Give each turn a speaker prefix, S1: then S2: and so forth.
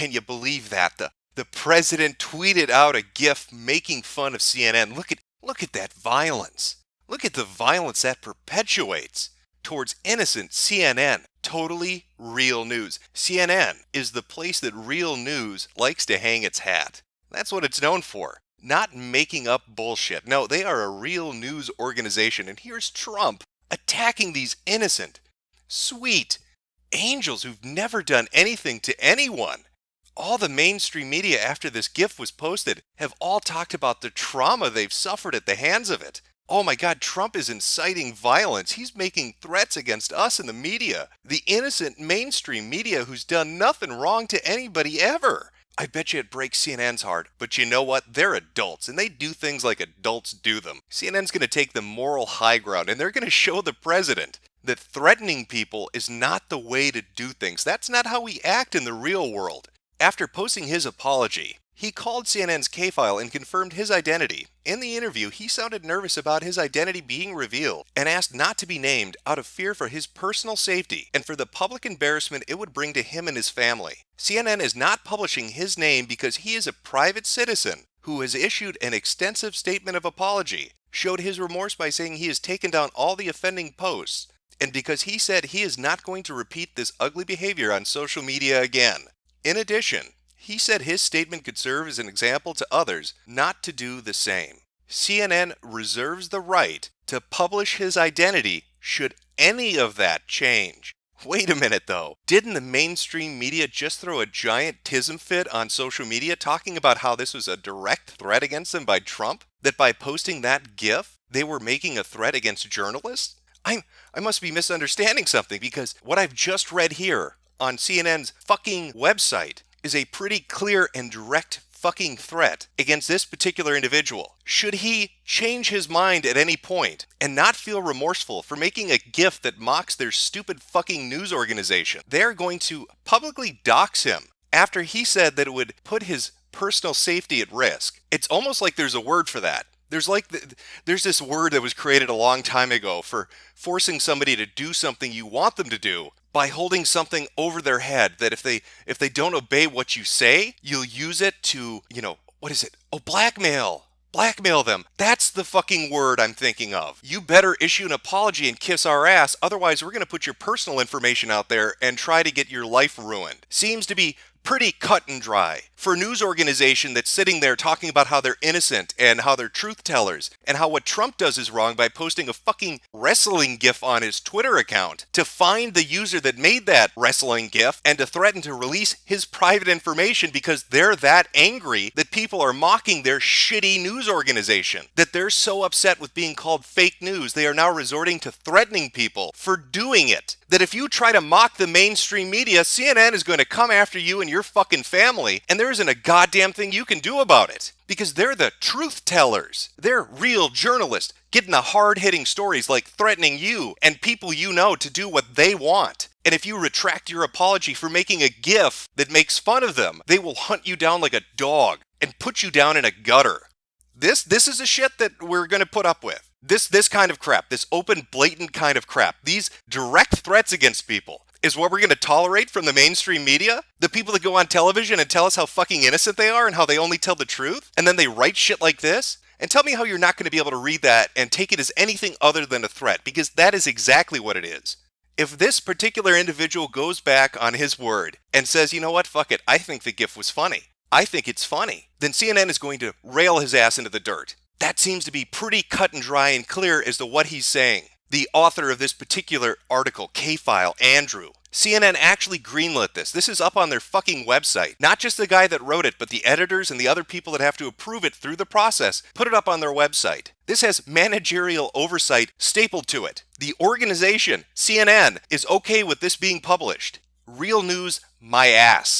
S1: Can you believe that? The president tweeted out a GIF making fun of CNN. Look at that violence. Look at the violence that perpetuates towards innocent CNN. Totally real news. CNN is the place that real news likes to hang its hat. That's what it's known for. Not making up bullshit. No, they are a real news organization. And here's Trump attacking these innocent, sweet angels who've never done anything to anyone. All the mainstream media after this GIF was posted have all talked about the trauma they've suffered at the hands of it. Oh my God, Trump is inciting violence. He's making threats against us in the media. The innocent mainstream media who's done nothing wrong to anybody ever. I bet you it breaks CNN's heart. But you know what? They're adults and they do things like adults do them. CNN's going to take the moral high ground and they're going to show the president that threatening people is not the way to do things. That's not how we act in the real world. After posting his apology, he called CNN's K-File and confirmed his identity. In the interview, he sounded nervous about his identity being revealed and asked not to be named out of fear for his personal safety and for the public embarrassment it would bring to him and his family. CNN is not publishing his name because he is a private citizen who has issued an extensive statement of apology, showed his remorse by saying he has taken down all the offending posts, and because he said he is not going to repeat this ugly behavior on social media again. In addition, he said his statement could serve as an example to others not to do the same. CNN reserves the right to publish his identity should any of that change. Wait a minute though, didn't the mainstream media just throw a giant tism fit on social media talking about how this was a direct threat against them by Trump? That by posting that GIF, they were making a threat against journalists? I must be misunderstanding something because what I've just read here on CNN's fucking website is a pretty clear and direct fucking threat against this particular individual. Should he change his mind at any point and not feel remorseful for making a GIF that mocks their stupid fucking news organization, they're going to publicly dox him after he said that it would put his personal safety at risk. It's almost like there's a word for that. There's this word that was created a long time ago for forcing somebody to do something you want them to do by holding something over their head that if they don't obey what you say, you'll use it to, what is it? Oh, blackmail. Blackmail them. That's the fucking word I'm thinking of. You better issue an apology and kiss our ass, otherwise we're going to put your personal information out there and try to get your life ruined. Seems to be pretty cut and dry. For a news organization that's sitting there talking about how they're innocent and how they're truth tellers and how what Trump does is wrong by posting a fucking wrestling GIF on his Twitter account to find the user that made that wrestling GIF and to threaten to release his private information because they're that angry that people are mocking their shitty news organization, that they're so upset with being called fake news they are now resorting to threatening people for doing it. That if you try to mock the mainstream media, CNN is going to come after you and your fucking family, and there isn't a goddamn thing you can do about it. Because they're the truth tellers. They're real journalists, getting the hard-hitting stories like threatening you and people you know to do what they want. And if you retract your apology for making a GIF that makes fun of them, they will hunt you down like a dog and put you down in a gutter. This is the shit that we're going to put up with. This kind of crap, this open, blatant kind of crap, these direct threats against people is what we're going to tolerate from the mainstream media? The people that go on television and tell us how fucking innocent they are and how they only tell the truth? And then they write shit like this? And tell me how you're not going to be able to read that and take it as anything other than a threat, because that is exactly what it is. If this particular individual goes back on his word and says, you know what, fuck it, I think the GIF was funny. I think it's funny. Then CNN is going to rail his ass into the dirt. That seems to be pretty cut and dry and clear as to what he's saying. The author of this particular article, K-File, Andrew, CNN actually greenlit this. This is up on their fucking website. Not just the guy that wrote it, but the editors and the other people that have to approve it through the process put it up on their website. This has managerial oversight stapled to it. The organization, CNN, is okay with this being published. Real news, my ass.